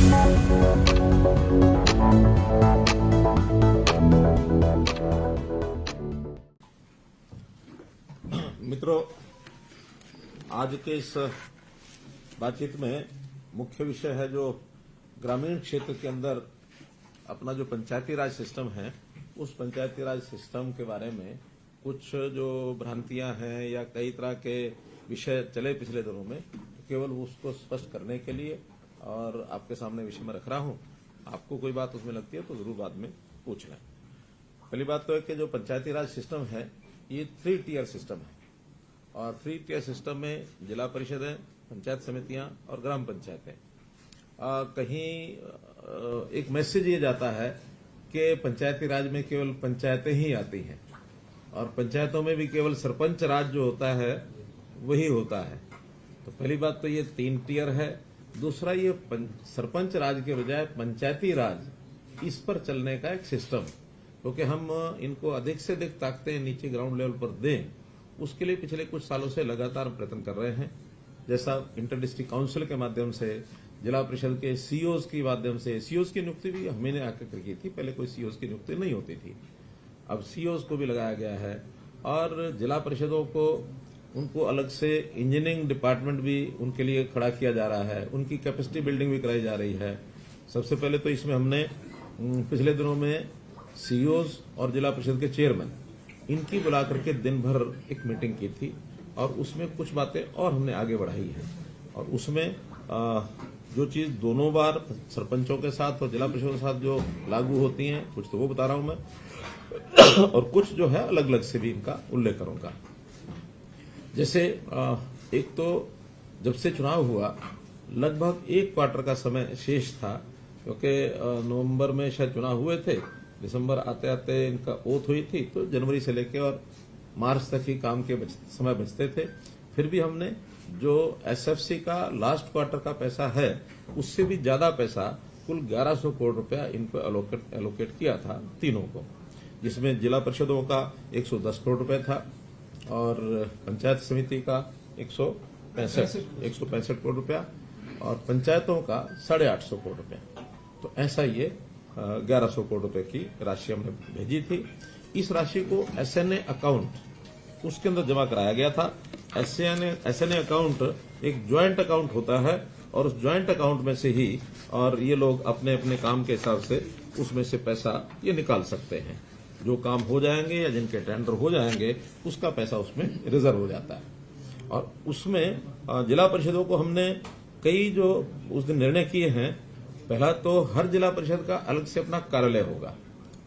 मित्रों, आज के इस बातचीत में मुख्य विषय है जो ग्रामीण क्षेत्र के अंदर अपना जो पंचायती राज सिस्टम है, उस पंचायती राज सिस्टम के बारे में कुछ जो भ्रांतियां हैं या कई तरह के विषय चले पिछले दिनों में, केवल उसको स्पष्ट करने के लिए और आपके सामने विषय में रख रहा हूं। आपको कोई बात उसमें लगती है तो जरूर बाद में पूछ लें। पहली बात तो है कि जो पंचायती राज सिस्टम है ये 3 टियर सिस्टम है और 3 टियर सिस्टम में जिला परिषदें, पंचायत समितियां और ग्राम पंचायतें। कहीं एक मैसेज ये जाता है कि पंचायती राज में केवल पंचायतें ही आती हैं और पंचायतों में भी केवल सरपंच राज जो होता है वही होता है। तो पहली बात तो ये 3 टियर है। दूसरा, ये सरपंच राज के बजाय पंचायती राज, इस पर चलने का एक सिस्टम, क्योंकि हम इनको अधिक से अधिक ताकतें नीचे ग्राउंड लेवल पर दें, उसके लिए पिछले कुछ सालों से लगातार प्रयत्न कर रहे हैं। जैसा इंटर डिस्ट्रिक्ट काउंसिल के माध्यम से, जिला परिषद के सीओज के माध्यम से, सीओज की नियुक्ति भी हमने आकर की थी। पहले कोई सीओज की नियुक्ति नहीं होती थी, अब सीओज को भी लगाया गया है। और जिला परिषदों को उनको अलग से इंजीनियरिंग डिपार्टमेंट भी उनके लिए खड़ा किया जा रहा है, उनकी कैपेसिटी बिल्डिंग भी कराई जा रही है। सबसे पहले तो इसमें हमने पिछले दिनों में सीओज और जिला परिषद के चेयरमैन, इनकी बुला करके दिन भर एक मीटिंग की थी और उसमें कुछ बातें और हमने आगे बढ़ाई है। और उसमें जो चीज दोनों बार सरपंचों के साथ और जिला परिषद के साथ जो लागू होती हैं, कुछ तो वो बता रहा हूं मैं और कुछ जो है अलग अलग से भी इनका उल्लेख करूंगा। जैसे एक तो जब से चुनाव हुआ लगभग 1 क्वार्टर का समय शेष था, क्योंकि नवंबर में शायद चुनाव हुए थे, दिसंबर आते आते इनका ओथ हुई थी, तो जनवरी से लेकर और मार्च तक ही काम के समय बचते थे। फिर भी हमने जो एसएफसी का लास्ट क्वार्टर का पैसा है उससे भी ज्यादा पैसा, कुल 1100 करोड़ रुपया इनको एलोकेट किया था तीनों को, जिसमें जिला परिषदों का 110 करोड़ रुपया था और पंचायत समिति का 165 करोड़ रुपया और पंचायतों का 850 करोड़ रुपया। तो ऐसा ये 1100 करोड़ रुपए की राशि हमने भेजी थी। इस राशि को एसएनए अकाउंट उसके अंदर जमा कराया गया था। एसएनए अकाउंट एक ज्वाइंट अकाउंट होता है और उस ज्वाइंट अकाउंट में से ही और ये लोग अपने अपने काम के हिसाब से उसमें से पैसा ये निकाल सकते हैं। जो काम हो जाएंगे या जिनके टेंडर हो जाएंगे उसका पैसा उसमें रिजर्व हो जाता है। और उसमें जिला परिषदों को हमने कई जो उस दिन निर्णय किए हैं, पहला तो हर जिला परिषद का अलग से अपना कार्यालय होगा,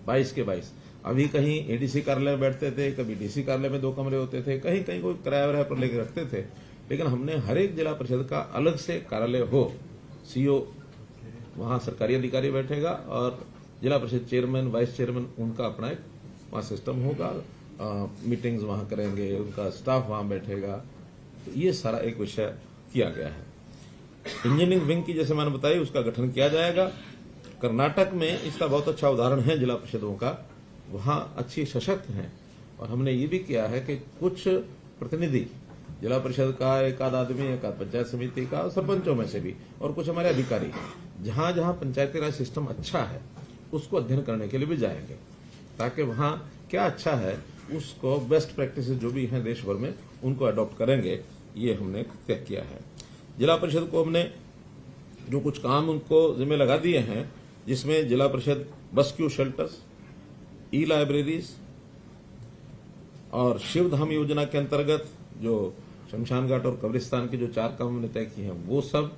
22 के 22। अभी कहीं एडीसी कार्यालय में बैठते थे, कभी डीसी कार्यालय में 2 कमरे होते थे, कहीं कहीं कोई किराया पर लेकर रखते थे। लेकिन हमने हर एक जिला परिषद का अलग से कार्यालय हो, सीओ वहां सरकारी अधिकारी बैठेगा और जिला परिषद चेयरमैन, वाइस चेयरमैन, उनका अपना एक वहां सिस्टम होगा, मीटिंग्स वहां करेंगे, उनका स्टाफ वहां बैठेगा। तो ये सारा एक विषय किया गया है। इंजीनियरिंग विंग की जैसे मैंने बताई उसका गठन किया जाएगा। कर्नाटक में इसका बहुत अच्छा उदाहरण है जिला परिषदों का, वहां अच्छी सशक्त हैं। और हमने ये भी किया है कि कुछ प्रतिनिधि जिला परिषद का, एक आध आदमी, एक आध पंचायत समिति का, सरपंचों में से भी, और कुछ हमारे अधिकारी जहां जहां पंचायती राज सिस्टम अच्छा है उसको अध्ययन करने के लिए भी जाएंगे, ताकि वहां क्या अच्छा है उसको बेस्ट प्रैक्टिसेस जो भी हैं देश भर में उनको अडॉप्ट करेंगे। ये हमने तय किया है। जिला परिषद को हमने जो कुछ काम उनको जिम्मे लगा दिए हैं, जिसमें जिला परिषद बस क्यू शेल्टर्स, ई लाइब्रेरीज और शिवधाम योजना के अंतर्गत जो शमशान घाट और कब्रिस्तान के जो 4 काम हमने तय किए हैं वो सब।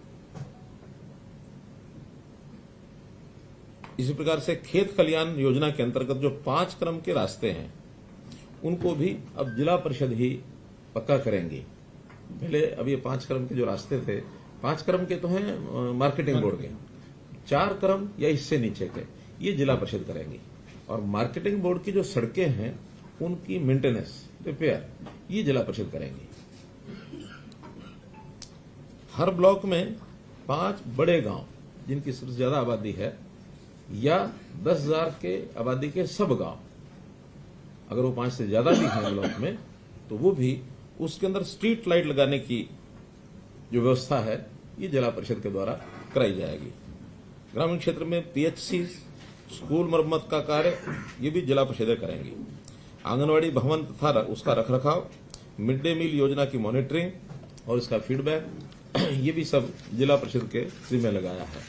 इसी प्रकार से खेत खलियान योजना के अंतर्गत जो 5 क्रम के रास्ते हैं उनको भी अब जिला परिषद ही पक्का करेंगी। पहले अब ये 5 क्रम के जो रास्ते थे, 5 क्रम के तो हैं मार्केटिंग बोर्ड के, 4 क्रम या इससे नीचे के ये जिला परिषद करेंगी। और मार्केटिंग बोर्ड की जो सड़कें हैं उनकी मेंटेनेंस, रिपेयर ये जिला परिषद करेंगी। हर ब्लॉक में 5 बड़े गांव जिनकी सबसे ज्यादा आबादी है या 10,000 के आबादी के सब गांव, अगर वो 5 से ज्यादा भी हैं ब्लॉक में तो वो भी उसके अंदर स्ट्रीट लाइट लगाने की जो व्यवस्था है ये जिला परिषद के द्वारा कराई जाएगी। ग्रामीण क्षेत्र में पीएचसी, स्कूल मरम्मत का कार्य ये भी जिला परिषदें करेंगी। आंगनवाड़ी भवन तथा उसका रखरखाव, मिड डे मील योजना की मॉनिटरिंग और इसका फीडबैक, ये भी सब जिला परिषद के जिम्मे लगाया है।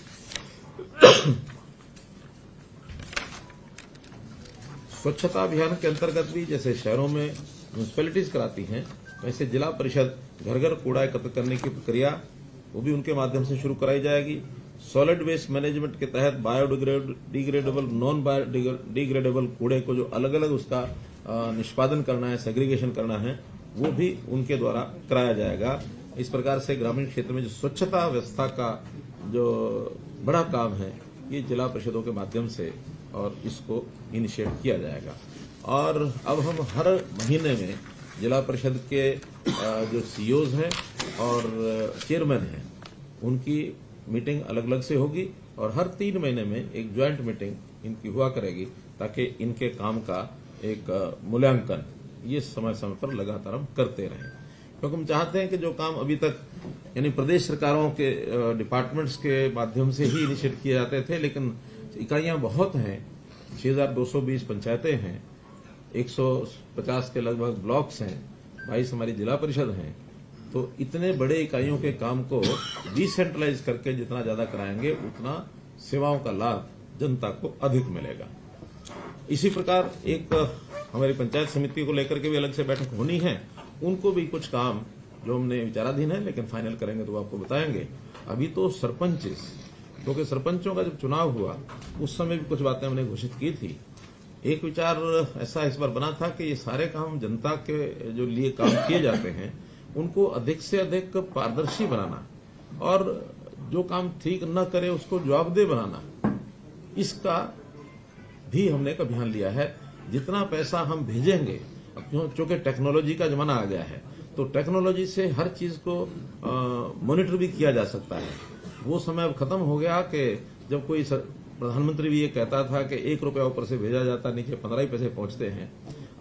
स्वच्छता अभियान के अंतर्गत भी जैसे शहरों में म्यूनिसिपैलिटीज कराती हैं, वैसे जिला परिषद घर घर कूड़ा एकत्र करने की प्रक्रिया वो भी उनके माध्यम से शुरू कराई जाएगी। सॉलिड वेस्ट मैनेजमेंट के तहत बायोडिग्रेडेबल, नॉन बायोडिग्रेडेबल कूड़े को जो अलग अलग उसका निष्पादन करना है, सेग्रीगेशन करना है, वो भी उनके द्वारा कराया जाएगा। इस प्रकार से ग्रामीण क्षेत्र में जो स्वच्छता व्यवस्था का जो बड़ा काम है, ये जिला परिषदों के माध्यम से और इसको इनिशिएट किया जाएगा। और अब हम हर महीने में जिला परिषद के जो सीईओज हैं और चेयरमैन हैं, उनकी मीटिंग अलग अलग से होगी और हर 3 महीने में एक ज्वाइंट मीटिंग इनकी हुआ करेगी, ताकि इनके काम का एक मूल्यांकन ये समय समय पर लगातार हम करते रहें। क्योंकि हम चाहते हैं कि जो काम अभी तक यानी प्रदेश सरकारों के डिपार्टमेंट्स के माध्यम से ही इनिशिएट किए जाते थे, लेकिन इकाइयां बहुत हैं, 6220 पंचायतें हैं, 150 के लगभग ब्लॉक्स हैं, 22 हमारी जिला परिषद हैं, तो इतने बड़े इकाइयों के काम को डिसेंट्रलाइज करके जितना ज्यादा कराएंगे उतना सेवाओं का लाभ जनता को अधिक मिलेगा। इसी प्रकार एक हमारी पंचायत समिति को लेकर के भी अलग से बैठक होनी है, उनको भी कुछ काम जो हमने विचाराधीन है, लेकिन फाइनल करेंगे तो आपको बताएंगे। अभी तो सरपंच, क्योंकि सरपंचों का जब चुनाव हुआ उस समय भी कुछ बातें हमने घोषित की थी। एक विचार ऐसा इस बार बना था कि ये सारे काम जनता के जो लिए काम किए जाते हैं उनको अधिक से अधिक पारदर्शी बनाना और जो काम ठीक न करे उसको जवाबदेह बनाना, इसका भी हमने एक अभियान लिया है। जितना पैसा हम भेजेंगे, अब चूंकि टेक्नोलॉजी का जमाना आ गया है, तो टेक्नोलॉजी से हर चीज को मॉनिटर भी किया जा सकता है। वो समय अब खत्म हो गया कि जब कोई प्रधानमंत्री भी ये कहता था कि 1 रुपया ऊपर से भेजा जाता, नीचे 15 ही पैसे पहुंचते हैं।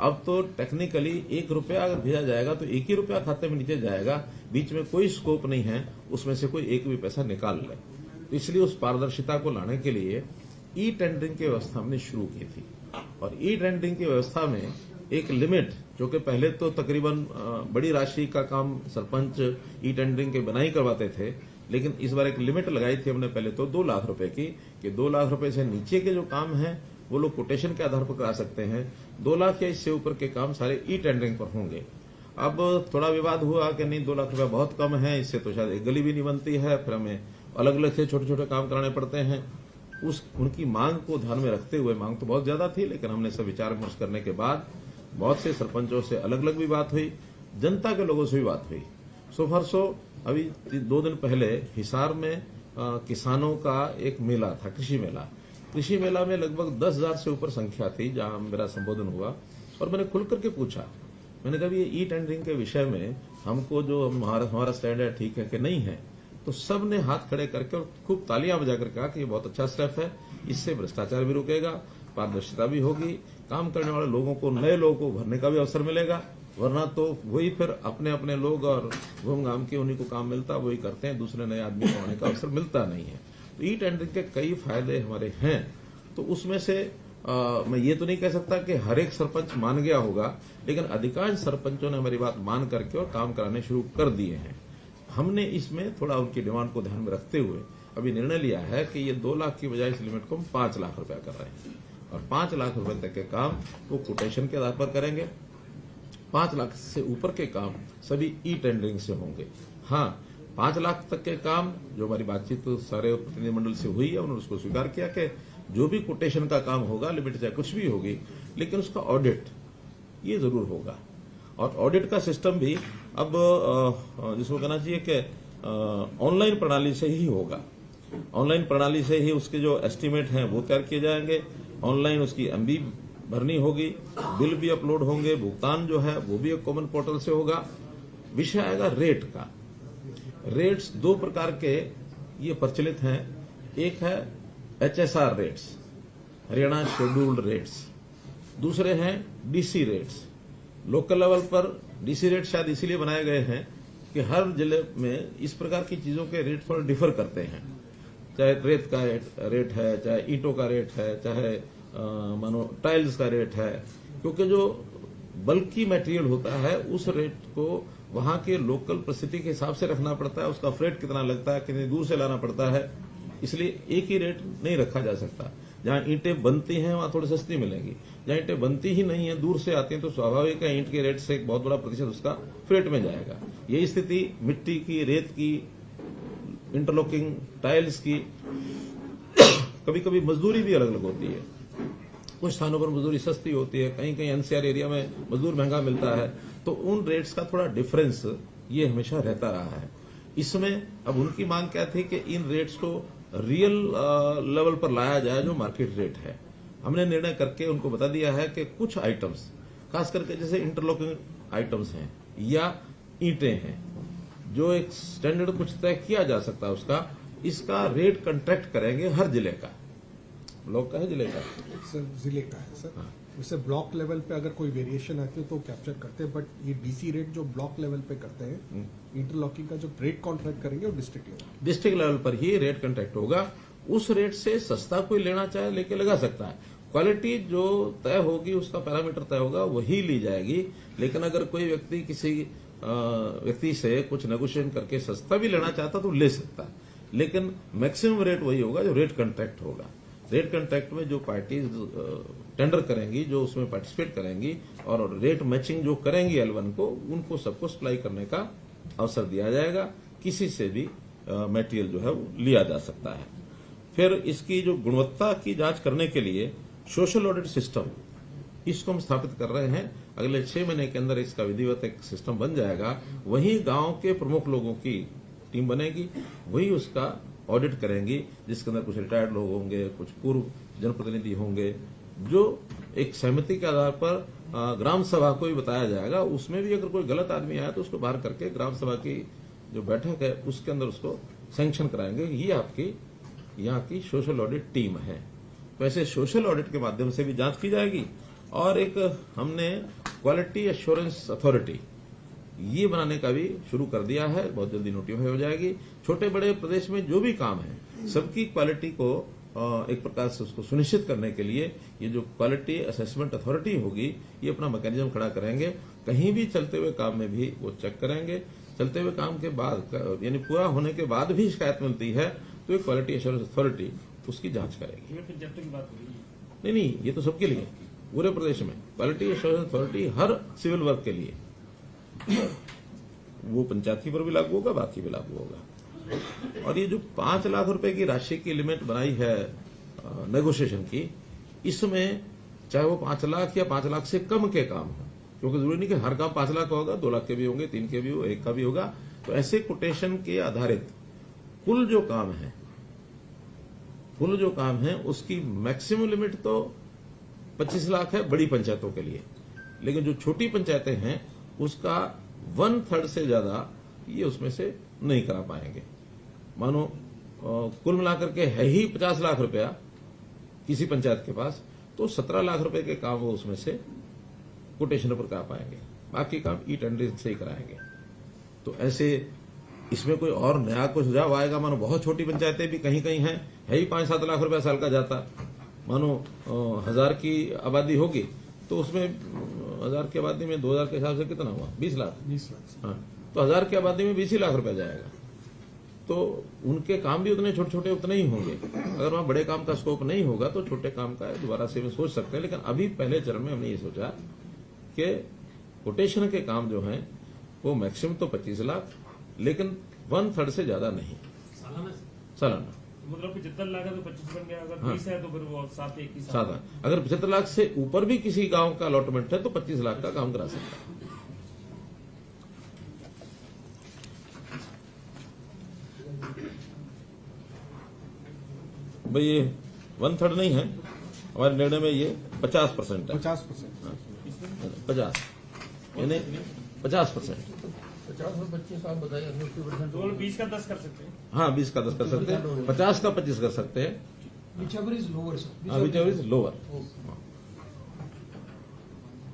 अब तो टेक्निकली 1 रुपया अगर भेजा जाएगा तो 1 ही रुपया खाते में नीचे जाएगा, बीच में कोई स्कोप नहीं है उसमें से कोई एक भी पैसा निकाल ले। तो इसलिए उस पारदर्शिता को लाने के लिए ई टेंडरिंग की व्यवस्था हमने शुरू की थी। और ई टेंडरिंग की व्यवस्था में एक लिमिट, जो कि पहले तो तकरीबन बड़ी राशि का काम सरपंच ई टेंडरिंग के बिना ही करवाते थे, लेकिन इस बार एक लिमिट लगाई थी हमने पहले तो 2 लाख रुपए की, कि 2 लाख रुपए से नीचे के जो काम है वो लोग कोटेशन के आधार पर करा सकते हैं। 2 लाख या इससे ऊपर के काम सारे ई टेंडरिंग पर होंगे। अब थोड़ा विवाद हुआ कि नहीं 2 लाख रुपया बहुत कम है, इससे तो शायद एक गली भी नहीं बनती है, फिर हमें अलग अलग से छोटे छोटे काम कराने पड़ते हैं। उनकी मांग को ध्यान में रखते हुए, मांग तो बहुत ज्यादा थी, लेकिन हमने सब विचार विमर्श करने के बाद बहुत से सरपंचों से अलग अलग भी बात हुई, जनता के लोगों से भी बात हुई। सो फॉर सो अभी 2 दिन पहले हिसार में किसानों का एक मेला था, कृषि मेला। कृषि मेला में लगभग 10,000 से ऊपर संख्या थी जहां मेरा संबोधन हुआ, और मैंने खुल करके पूछा, मैंने कहा ये ई टेंडरिंग के विषय में हमको जो हमारा स्टैंड है ठीक है कि नहीं है। तो सब ने हाथ खड़े करके और खूब तालियां बजाकर कहा कि ये बहुत अच्छा स्टेप है, इससे भ्रष्टाचार भी रुकेगा, पारदर्शिता भी होगी, काम करने वाले लोगों को, नए लोगों को भरने का भी अवसर मिलेगा, वरना तो वही फिर अपने अपने लोग और घूम घाम के उन्हीं को काम मिलता वही करते हैं, दूसरे नए आदमी को आने का अवसर मिलता नहीं है। तो ई टेंडरिंग के कई फायदे हमारे हैं। तो उसमें से मैं ये तो नहीं कह सकता कि हर एक सरपंच मान गया होगा, लेकिन अधिकांश सरपंचों ने हमारी बात मान करके और काम कराने शुरू कर दिए हैं। हमने इसमें थोड़ा उनकी डिमांड को ध्यान में रखते हुए अभी निर्णय लिया है कि ये 2 लाख की बजाय इस लिमिट को हम 5 लाख रुपया कर रहे हैं, और 5 लाख रुपए तक के काम वो कोटेशन के आधार पर करेंगे। 5 लाख से ऊपर के काम सभी ई टेंडरिंग से होंगे। हाँ, 5 लाख तक के काम जो हमारी बातचीत तो सारे प्रतिनिधिमंडल से हुई है, उन्होंने उसको स्वीकार किया कि जो भी कोटेशन का काम होगा, लिमिट चाहे कुछ भी होगी, लेकिन उसका ऑडिट ये जरूर होगा। और ऑडिट का सिस्टम भी अब जिसको कहना चाहिए कि ऑनलाइन प्रणाली से ही होगा। ऑनलाइन प्रणाली से ही उसके जो एस्टीमेट हैं वो तैयार किए जाएंगे, ऑनलाइन उसकी एमबी भरनी होगी, बिल भी अपलोड होंगे, भुगतान जो है वो भी एक कॉमन पोर्टल से होगा। विषय आएगा रेट का। रेट्स 2 प्रकार के ये प्रचलित हैं। एक है HSR rates, Haryana scheduled rates, दूसरे हैं DC रेट्स। लोकल लेवल पर DC रेट शायद इसीलिए बनाए गए हैं कि हर जिले में इस प्रकार की चीजों के रेट थोड़ा डिफर करते हैं। चाहे रेत का रेट है, चाहे ईंटों का रेट है, चाहे मानो टाइल्स का रेट है, क्योंकि जो बल्कि मटेरियल होता है उस रेट को वहां के लोकल परिस्थिति के हिसाब से रखना पड़ता है, उसका फ्रेट कितना लगता है, कितनी दूर से लाना पड़ता है, इसलिए एक ही रेट नहीं रखा जा सकता। जहां ईंटें बनती हैं वहां थोड़ी सस्ती मिलेंगी, जहां ईंटें बनती ही नहीं है, दूर से आती हैं, तो स्वाभाविक है ईंट के रेट से एक बहुत बड़ा प्रतिशत उसका फ्रेट में जाएगा। यही स्थिति मिट्टी की, रेत की, इंटरलॉकिंग टाइल्स की, कभी कभी मजदूरी भी अलग अलग होती है। कुछ स्थानों पर मजदूरी सस्ती होती है, कहीं कहीं एनसीआर एरिया में मजदूर महंगा मिलता है, तो उन रेट्स का थोड़ा डिफरेंस ये हमेशा रहता रहा है। इसमें अब उनकी मांग क्या थी कि इन रेट्स को रियल लेवल पर लाया जाए जो मार्केट रेट है। हमने निर्णय करके उनको बता दिया है कि कुछ आइटम्स, खास करके जैसे इंटरलॉकिंग आइटम्स हैं या ईंटें हैं, जो एक स्टैंडर्ड कुछ तय किया जा सकता है उसका, इसका रेट कंट्रैक्ट करेंगे हर जिले का। ब्लॉक का है, जिले का सर? जिले का है सर। जैसे ब्लॉक लेवल पे अगर कोई वेरिएशन आती है तो कैप्चर करते हैं, बट ये डीसी रेट जो ब्लॉक लेवल पे करते हैं, इंटरलॉकिंग का जो रेट कॉन्ट्रैक्ट करेंगे वो डिस्ट्रिक्ट लेवल पर ही रेट कॉन्ट्रैक्ट होगा। उस रेट से सस्ता कोई लेना चाहे लेके लगा सकता है। क्वालिटी जो तय होगी, उसका पैरामीटर तय होगा, वही ली जाएगी। लेकिन अगर कोई व्यक्ति किसी व्यक्ति से कुछ नेगोशिएशन करके सस्ता भी लेना चाहता तो ले सकता है, लेकिन मैक्सिमम रेट वही होगा जो रेट कॉन्ट्रैक्ट होगा। रेट कॉन्ट्रैक्ट में जो पार्टीज टेंडर करेंगी, जो उसमें पार्टिसिपेट करेंगी और रेट मैचिंग जो करेंगी L1 को, उनको सबको सप्लाई करने का अवसर दिया जाएगा। किसी से भी मटेरियल जो है वो लिया जा सकता है। फिर इसकी जो गुणवत्ता की जांच करने के लिए सोशल ऑडिट सिस्टम, इसको हम स्थापित कर रहे हैं। अगले 6 महीने के अंदर इसका विधिवत एक सिस्टम बन जाएगा। वहीं गांव के प्रमुख लोगों की टीम बनेगी, वही उसका ऑडिट करेंगी, जिसके अंदर कुछ रिटायर्ड लोग होंगे, कुछ पूर्व जनप्रतिनिधि होंगे, जो एक सहमति के आधार पर ग्राम सभा को भी बताया जाएगा। उसमें भी अगर कोई गलत आदमी आया तो उसको बाहर करके ग्राम सभा की जो बैठक है उसके अंदर उसको सैंक्शन कराएंगे। ये आपकी यहाँ की सोशल ऑडिट टीम है। वैसे सोशल ऑडिट के माध्यम से भी जांच की जाएगी। और एक हमने क्वालिटी एश्योरेंस अथॉरिटी ये बनाने का भी शुरू कर दिया है, बहुत जल्दी नोटिफाई हो जाएगी। छोटे बड़े प्रदेश में जो भी काम है, सबकी क्वालिटी को एक प्रकार से उसको सुनिश्चित करने के लिए ये जो क्वालिटी असेसमेंट अथॉरिटी होगी, ये अपना मैकेनिज्म खड़ा करेंगे। कहीं भी चलते हुए काम में भी वो चेक करेंगे। चलते हुए काम के बाद, यानी पूरा होने के बाद भी शिकायत मिलती है तो एक क्वालिटी एश्योरेंस अथॉरिटी उसकी जांच करेगी। नहीं, ये तो सबके लिए, पूरे प्रदेश में क्वालिटी एश्योरेंस अथॉरिटी हर सिविल वर्क के लिए, वो पंचायती पर भी लागू होगा, बाकी भी लागू होगा। और ये जो 5 लाख रुपए की राशि की लिमिट बनाई है नेगोशिएशन की, इसमें चाहे वो 5 लाख या 5 लाख से कम के काम हो, क्योंकि जरूरी नहीं कि हर काम 5 लाख का होगा, 2 लाख के भी होंगे, 3 के भी हो, 1 का भी होगा। तो ऐसे कोटेशन के आधारित कुल जो काम है उसकी मैक्सिमम लिमिट तो 25 लाख है बड़ी पंचायतों के लिए, लेकिन जो छोटी पंचायतें हैं उसका 1/3 से ज्यादा ये उसमें से नहीं करा पाएंगे। मानो कुल मिलाकर के है ही 50 लाख रुपया किसी पंचायत के पास, तो 17 लाख रुपए के काम वो उसमें से कोटेशन पर करा पाएंगे, बाकी काम ई टेंडरिंग से ही कराएंगे। तो ऐसे इसमें कोई और नया कोई सुझाव आएगा। मानो बहुत छोटी पंचायतें भी कहीं कहीं हैं, है ही 5-7 लाख रुपया साल का जाता। मानो 1000 की आबादी होगी तो उसमें 1000 की आबादी में 2000 के हिसाब से कितना हुआ, 20 लाख। हाँ, तो 1000 की आबादी में 20 लाख रुपया जाएगा। तो उनके काम भी उतने छोटे छोटे उतने ही होंगे। अगर वहां बड़े काम का स्कोप नहीं होगा तो छोटे काम का दोबारा से सोच सकते हैं। लेकिन अभी पहले चरण में हमने ये सोचा कि कोटेशन के काम जो हैं वो मैक्सिमम तो 25 लाख, लेकिन 1/3 से ज्यादा नहीं सालाना। मतलब 75 लाख है तो 25 बन गया, अगर 20 है तो फिर वो 7 अगर 75 लाख से ऊपर भी किसी गांव का अलॉटमेंट है तो 25 लाख का काम करा सकता है। भाई ये 1/3 नहीं है, हमारे निर्णय में ये 50% है। 50 यानी 50%। 50 और 25 आप बताइए, 50% 20 का 10 कर सकते हैं। हाँ, 20 का 10 कर सकते हैं, 50 का 25 कर सकते हैं। whichever is lower, sir. whichever is lower,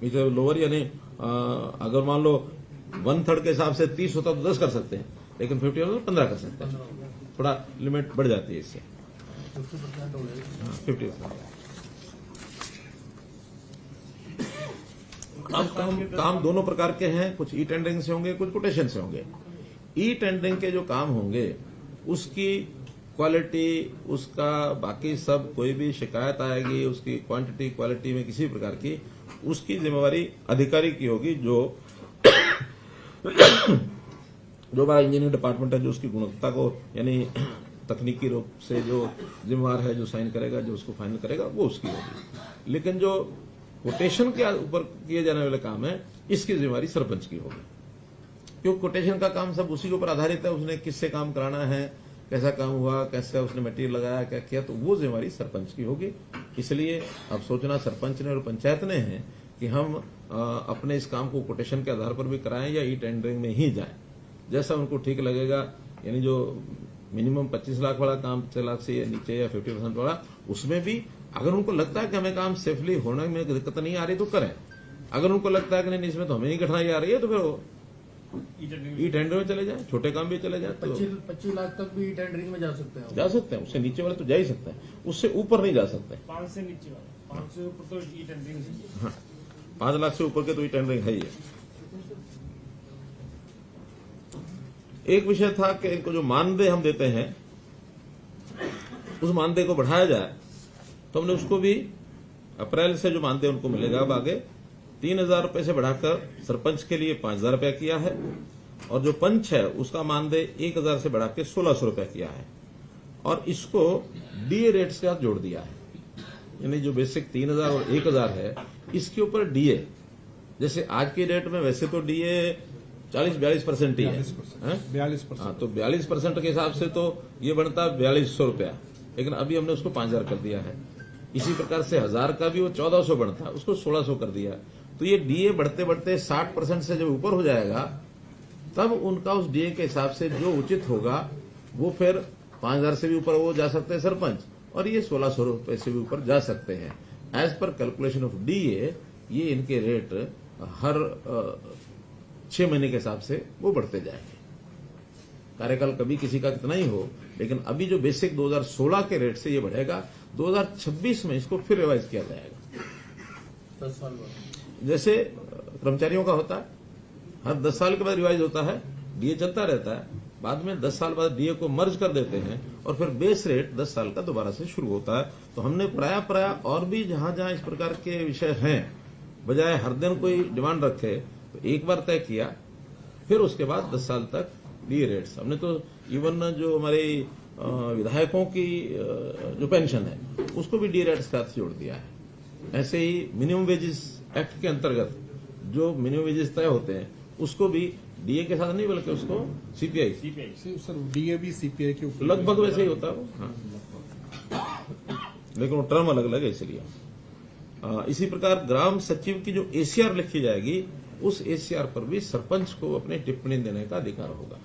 whichever lower यानी अगर मान लो 1/3 के हिसाब से 30 होता तो 10 कर सकते हैं, लेकिन 50 होता तो 15 कर सकते हैं। थोड़ा लिमिट बढ़ जाती है इससे 50% हो गया। 50%। काम दोनों प्रकार के हैं, कुछ ई टेंडरिंग से होंगे, कुछ कोटेशन से होंगे। ई टेंडरिंग के जो काम होंगे उसकी क्वालिटी, उसका बाकी सब कोई भी शिकायत आएगी, उसकी क्वांटिटी क्वालिटी में किसी प्रकार की, उसकी जिम्मेवारी अधिकारी की होगी, जो हमारा इंजीनियरिंग डिपार्टमेंट है, जो उसकी गुणवत्ता को यानी तकनीकी रूप से जो जिम्मेवार है, जो साइन करेगा, जो उसको फाइनल करेगा, वो उसकी होगी। लेकिन जो कोटेशन के ऊपर किए जाने वाले काम है, इसकी जिम्मेवारी सरपंच की होगी, क्योंकि कोटेशन का काम सब उसी के ऊपर आधारित है। उसने किससे काम कराना है, कैसा काम हुआ, कैसे उसने मटेरियल लगाया, क्या किया, तो वो जिम्मेवारी सरपंच की होगी। इसलिए अब सोचना सरपंच ने और पंचायत ने है कि हम अपने इस काम को कोटेशन के आधार पर भी कराएं या ई टेंडरिंग में ही जाएं, जैसा उनको ठीक लगेगा। यानी जो मिनिमम 25 लाख वाला काम 6 लाख से नीचे या 50% वाला, उसमें भी अगर उनको लगता है कि हमें काम सेफली होने में दिक्कत नहीं आ रही तो करें। अगर उनको लगता है कि नहीं इसमें तो हमें ही कठिनाई आ रही है तो फिर ई टेंडर में चले जाएं, छोटे काम भी चले जाएं। तो 25 लाख तक भी टेंडरिंग में जा सकते हैं। जा सकते हैं, उससे नीचे वाले तो जा ही सकते हैं, उससे ऊपर नहीं जा सकते। 5 से नीचे वाला, 5 से ऊपर तो ई टेंडरिंग है। हाँ, 5 लाख से ऊपर के तो ई टेंडरिंग है ही है। एक विषय था कि इनको जो मानदेय हम देते हैं, उस मानदेय को बढ़ाया जाए, तो हमने उसको भी अप्रैल से जो मानदेय उनको मिलेगा अब आगे 3,000 रुपए से बढ़ाकर सरपंच के लिए 5,000 रुपया किया है, और जो पंच है उसका मानदेय 1,000 से बढ़ा के 1,600 रुपया किया है, और इसको डीए रेट से साथ जोड़ दिया है। यानी जो बेसिक 3,000 और 1,000 है, इसके ऊपर डीए, जैसे आज के रेट में वैसे तो डीए 40-42% ही है, 42%। हाँ, तो 42% के हिसाब से तो ये बनता 4,200 रुपया, लेकिन अभी हमने उसको 5,000 कर दिया है। इसी प्रकार से 1,000 का भी वो 1,400 बनता, उसको 1,600 कर दिया। तो ये डीए बढ़ते बढ़ते 60% से जब ऊपर हो जाएगा, तब उनका उस डीए के हिसाब से जो उचित होगा वो फिर 5,000 से भी ऊपर वो जा सकते हैं सरपंच, और ये 1,600 रुपए से भी ऊपर जा सकते हैं। As per calculation of DA ये इनके रेट हर 6 महीने के हिसाब से वो बढ़ते जाएंगे। कार्यकाल कभी किसी का कितना ही हो, लेकिन अभी जो बेसिक 2016 के रेट से ये बढ़ेगा, 2026 में इसको फिर रिवाइज किया जाएगा। 10 साल बाद जैसे कर्मचारियों का होता है, हर 10 साल के बाद रिवाइज होता है, डीए चलता रहता है, बाद में 10 साल बाद डीए को मर्ज कर देते हैं, और फिर बेस रेट 10 साल का दोबारा से शुरू होता है। तो हमने प्राय और भी जहां जहां इस प्रकार के विषय हैं, बजाय हर दिन कोई डिमांड रखे, तो एक बार तय किया, फिर उसके बाद 10 साल तक डीए रेट्स। हमने तो इवन जो हमारे विधायकों की जो पेंशन है उसको भी डीए रेट्स के साथ जोड़ दिया है। ऐसे ही मिनिमम वेजेस एक्ट के अंतर्गत जो मिनिमम वेजेस तय होते हैं उसको भी डीए के साथ नहीं बल्कि उसको सीपीआई सर डीए भी सीपीआई के ऊपर लगभग वैसे ही होता है वो। हाँ। लेकिन वो टर्म अलग अलग है, इसलिए इसी प्रकार ग्राम सचिव की जो एसीआर लिखी जाएगी, उस एसीआर पर भी सरपंच को अपनी टिप्पणी देने का अधिकार होगा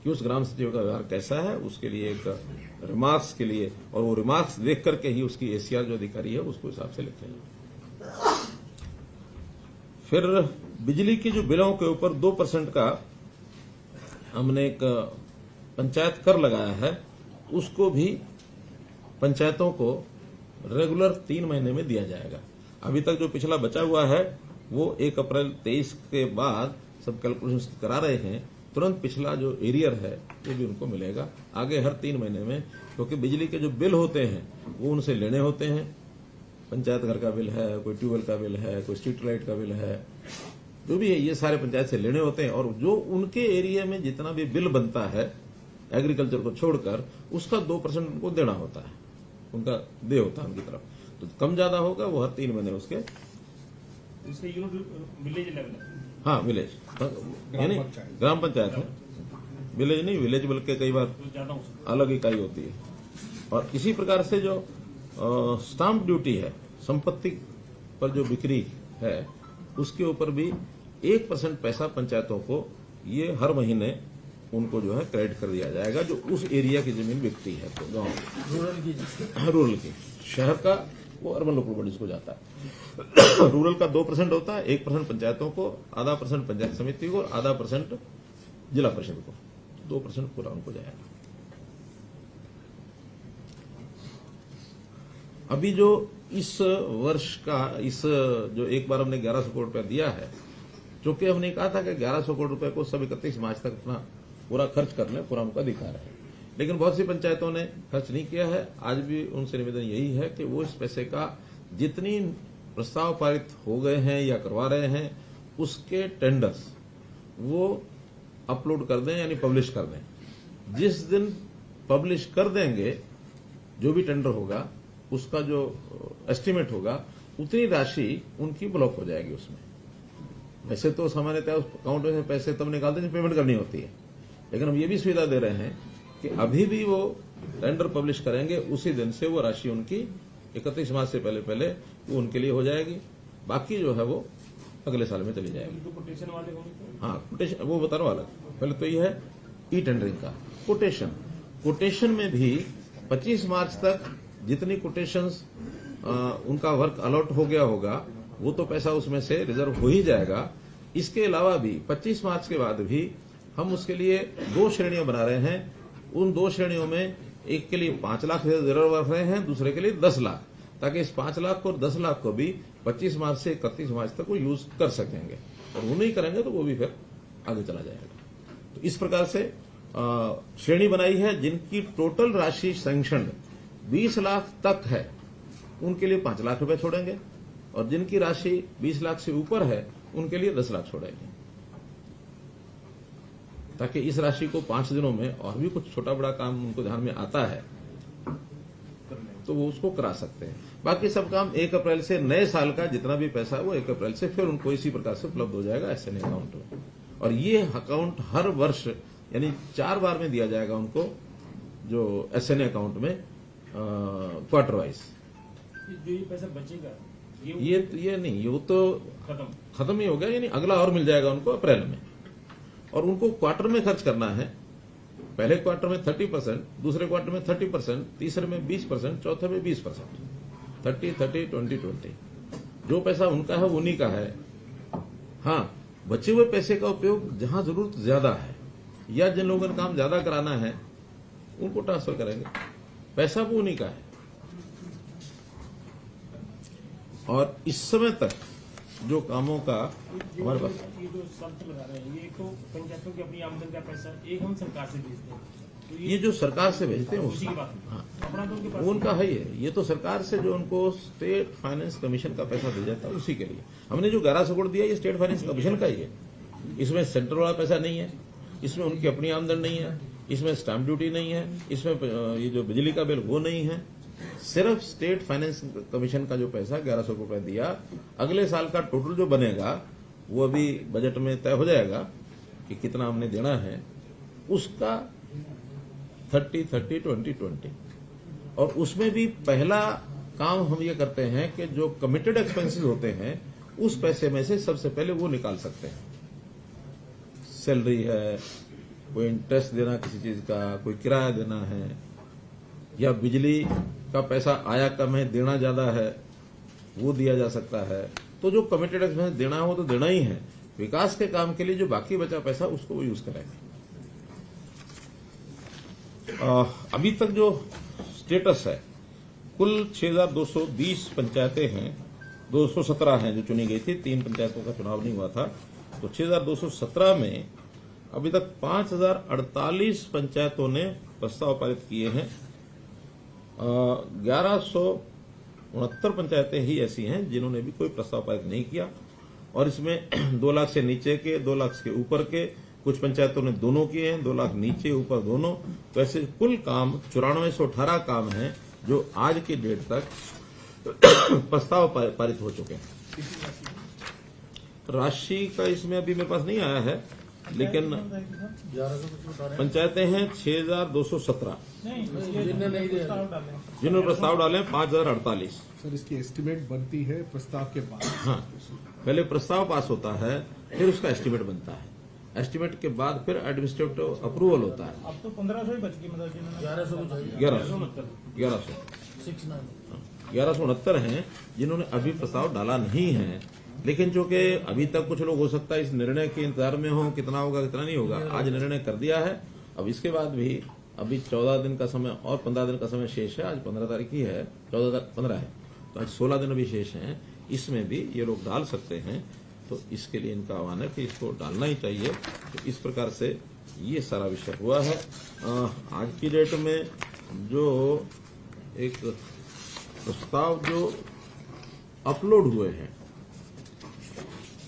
कि उस ग्राम सचिव का व्यवहार कैसा है, उसके लिए एक रिमार्क्स के लिए, और वो रिमार्क्स देख करके ही उसकी एसीआर जो अधिकारी है उसको हिसाब से लिखेंगे। फिर बिजली की जो बिलों के ऊपर 2% का हमने एक पंचायत कर लगाया है, उसको भी पंचायतों को रेगुलर 3 महीने में दिया जाएगा। अभी तक जो पिछला बचा हुआ है वो 1 अप्रैल 23 के बाद सब कैलकुलेशन करा रहे हैं, तुरंत पिछला जो एरियर है वो भी उनको मिलेगा आगे हर 3 महीने में, क्योंकि बिजली के जो बिल होते हैं वो उनसे लेने होते हैं। पंचायत घर का बिल है, कोई ट्यूबवेल का बिल है, कोई स्ट्रीट लाइट का बिल है, जो भी है ये सारे पंचायत से लेने होते हैं, और जो उनके एरिया में जितना भी बिल बनता है एग्रीकल्चर को छोड़कर, उसका 2% उनको देना होता है, उनका दे होता है उनकी तरफ। तो कम ज्यादा होगा वो हर 3 महीने उसके इसका यूनिट विलेज लेवल है। हाँ विलेज यानी ग्राम पंचायत है, विलेज नहीं, विलेज बल्कि कई बार तो ज्यादा हो सकता अलग इकाई होती है। और इसी प्रकार से जो स्टाम्प ड्यूटी है, संपत्ति पर जो बिक्री है, उसके ऊपर भी 1% पैसा पंचायतों को ये हर महीने उनको जो है क्रेडिट कर दिया जाएगा, जो उस एरिया की जमीन बिकती है। तो गाँव रूरल की, शहर का वो अर्बन लोकल बॉडीज को जाता है। रूरल का 2% होता है, 1% पंचायतों को, आधा % पंचायत समिति को, और आधा % जिला परिषद को, 2% पूरा उनको जाएगा। अभी जो इस वर्ष का इस जो एक बार हमने 1100 करोड़ रुपया दिया है, चूंकि हमने कहा था कि 1100 करोड़ रुपए को सब 31 मार्च तक अपना पूरा खर्च कर लें, पूरा उनका अधिकार है, लेकिन बहुत सी पंचायतों ने खर्च नहीं किया है। आज भी उनसे निवेदन यही है कि वो इस पैसे का जितनी प्रस्ताव पारित हो गए हैं या करवा रहे हैं उसके टेंडर्स वो अपलोड कर दें, यानी पब्लिश कर दें। जिस दिन पब्लिश कर देंगे जो भी टेंडर होगा उसका जो एस्टीमेट होगा उतनी राशि उनकी ब्लॉक हो जाएगी। उसमें वैसे तो सामान्यतः उस अकाउंट में से पैसे तब निकालते हैं जब पेमेंट करनी होती है, लेकिन हम ये भी सुविधा दे रहे हैं कि अभी भी वो टेंडर पब्लिश करेंगे उसी दिन से वो राशि उनकी 31 मार्च से पहले वो उनके लिए हो जाएगी। बाकी जो है वो अगले साल में चली जाएगी। तो कोटेशन वाले होंगे तो हाँ, कोटेशन वो बता रहा हूं अलग। पहले तो ये है ई टेंडरिंग का कोटेशन में भी 25 मार्च तक जितनी कोटेशंस उनका वर्क अलॉट हो गया होगा वो तो पैसा उसमें से रिजर्व हो ही जाएगा। इसके अलावा भी 25 मार्च के बाद भी हम उसके लिए 2 श्रेणियां बना रहे हैं। उन 2 श्रेणियों में एक के लिए 5 लाख रिजर्व रख रहे हैं, दूसरे के लिए 10 लाख, ताकि इस 5 लाख और 10 लाख को भी 25 मार्च से 31 मार्च तक वो यूज कर सकेंगे, और वो नहीं करेंगे तो वो भी फिर आगे चला जाएगा। तो इस प्रकार से श्रेणी बनाई है। जिनकी टोटल राशि सैंक्शन 20 लाख तक है उनके लिए 5 लाख रुपए छोड़ेंगे, और जिनकी राशि 20 लाख से ऊपर है उनके लिए 10 लाख छोड़ेंगे, ताकि इस राशि को 5 दिनों में और भी कुछ छोटा बड़ा काम उनको ध्यान में आता है तो वो उसको करा सकते हैं। बाकी सब काम 1 अप्रैल से नए साल का जितना भी पैसा है वो 1 अप्रैल से फिर उनको इसी प्रकार से उपलब्ध हो जाएगा एसएनए अकाउंट में। और ये अकाउंट हर वर्ष यानी 4 बार में दिया जाएगा उनको, जो एसएनए अकाउंट में क्वार्टर वाइज। जो ये पैसा बचेगा ये नहीं, वो तो खत्म ही हो गया, यानी अगला और मिल जाएगा उनको अप्रैल में। और उनको क्वार्टर में खर्च करना है। पहले क्वार्टर में 30%, दूसरे क्वार्टर में 30%, तीसरे में 20%, चौथे में 20%, 30-30-20-20। जो पैसा उनका है वो उन्हीं का है। हाँ, बचे हुए पैसे का उपयोग जहां जरूरत ज्यादा है या जिन लोगों ने काम ज्यादा कराना है उनको ट्रांसफर करेंगे, पैसा वो उन्हीं का है। और इस समय तक जो कामों का हमारे पास ये जो शब्द लगा रहे हैं, ये तो पंचायतों की अपनी आमदन का पैसा एक हम सरकार से भेजते हैं, तो ये जो सरकार से भेजते हैं उसी की बात है। हाँ, अपना तो उनके पास वो उनका है ही है। ये तो सरकार से जो उनको स्टेट फाइनेंस कमीशन का पैसा दिया जाता है उसी के लिए। हमने जो 1100 करोड़ दिया ये स्टेट फाइनेंस कमीशन का ही है। इसमें सेंट्रल वाला पैसा नहीं है, इसमें उनकी अपनी आमदन नहीं है, इसमें स्टैंप ड्यूटी नहीं है, इसमें ये जो बिजली का बिल वो नहीं है। सिर्फ स्टेट फाइनेंस कमीशन का जो पैसा 1100 रुपए दिया, अगले साल का टोटल जो बनेगा वो अभी बजट में तय हो जाएगा कि कितना हमने देना है, उसका 30-30-20-20। और उसमें भी पहला काम हम ये करते हैं कि जो कमिटेड एक्सपेंसेस होते हैं उस पैसे में से सबसे पहले वो निकाल सकते हैं। सैलरी है, कोई इंटरेस्ट देना किसी चीज का, कोई किराया देना है, या बिजली का पैसा आया कम है देना ज्यादा है वो दिया जा सकता है। तो जो कमिटेड एक्सपेंस देना है वो तो देना ही है। विकास के काम के लिए जो बाकी बचा पैसा उसको वो यूज करेंगे। अभी तक जो स्टेटस है, कुल 6220 पंचायतें हैं, 217 हैं जो चुनी गई थी, 3 पंचायतों का चुनाव नहीं हुआ था, तो 6217 में अभी तक 5048 पंचायतों ने प्रस्ताव पारित किए हैं। 1169 पंचायतें ही ऐसी हैं जिन्होंने भी कोई प्रस्ताव पारित नहीं किया, और इसमें 2 लाख से नीचे के, 2 लाख के ऊपर के, कुछ पंचायतों ने दोनों किए हैं, 2 लाख नीचे ऊपर दोनों। तो ऐसे कुल काम 9418 काम हैं जो आज की डेट तक प्रस्ताव पारित हो चुके हैं। राशि का इसमें अभी मेरे पास नहीं आया है, लेकिन 1100 पंचायतें हैं 6217 जिन्होंने प्रस्ताव डाले 5048। सर, इसकी एस्टिमेट बनती है प्रस्ताव के बाद। हाँ, पहले प्रस्ताव पास होता है, फिर उसका एस्टीमेट बनता है, एस्टीमेट के बाद फिर एडमिनिस्ट्रेटिव अप्रूवल होता है। अब तो 1500 ही बच गई, मतलब 1100 में चाहिए 1169 हैं जिन्होंने अभी प्रस्ताव डाला नहीं है। लेकिन चूंकि अभी तक कुछ लोग हो सकता है इस निर्णय के इंतजार में हो, कितना होगा कितना नहीं होगा, आज निर्णय कर दिया है। अब इसके बाद भी अभी 14 दिन का समय और 15 दिन का समय शेष है। आज 15 तारीख ही है, 15 है, तो आज 16 दिन अभी शेष हैं। इसमें भी ये लोग डाल सकते हैं, तो इसके लिए इनका आह्वान है कि इसको डालना ही चाहिए। तो इस प्रकार से ये सारा विषय हुआ है। आज की डेट में जो एक प्रस्ताव जो अपलोड हुए हैं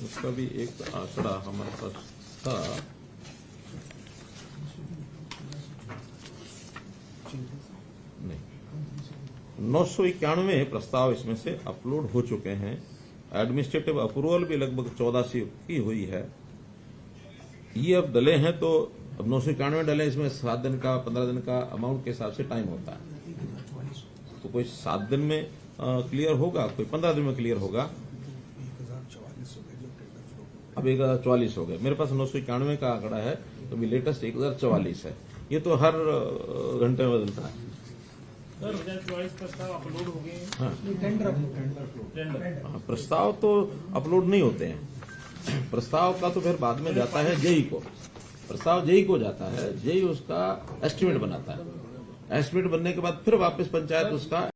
उसका भी एक आंकड़ा हमारे पास था। नहीं, 991 प्रस्ताव इसमें से अपलोड हो चुके हैं। एडमिनिस्ट्रेटिव अप्रूवल भी लगभग 1400 की हुई है। ये अब डले हैं, तो अब 991 डले, इसमें 7 दिन का 15 दिन का अमाउंट के हिसाब से टाइम होता है। तो कोई 7 दिन में क्लियर होगा, कोई 15 दिन में क्लियर होगा। 1044 हो गए जो टेंडर फ्लो अब 1044 हो गए। मेरे पास 991 का आंकड़ा है, तो अभी लेटेस्ट 1044 है। ये तो हर घंटे में बदलता है। सर 2024 प्रस्ताव अपलोड हो गए हैं। हाँ, टेंडर हाँ, प्रस्ताव तो अपलोड नहीं होते हैं। प्रस्ताव का तो फिर बाद में जाता है जेई को। प्रस्ताव जेई को जाता है, जेई उसका एस्टिमेट बनाता है। एस्टिमेट बनने के बाद फिर वापस पंचायत उसका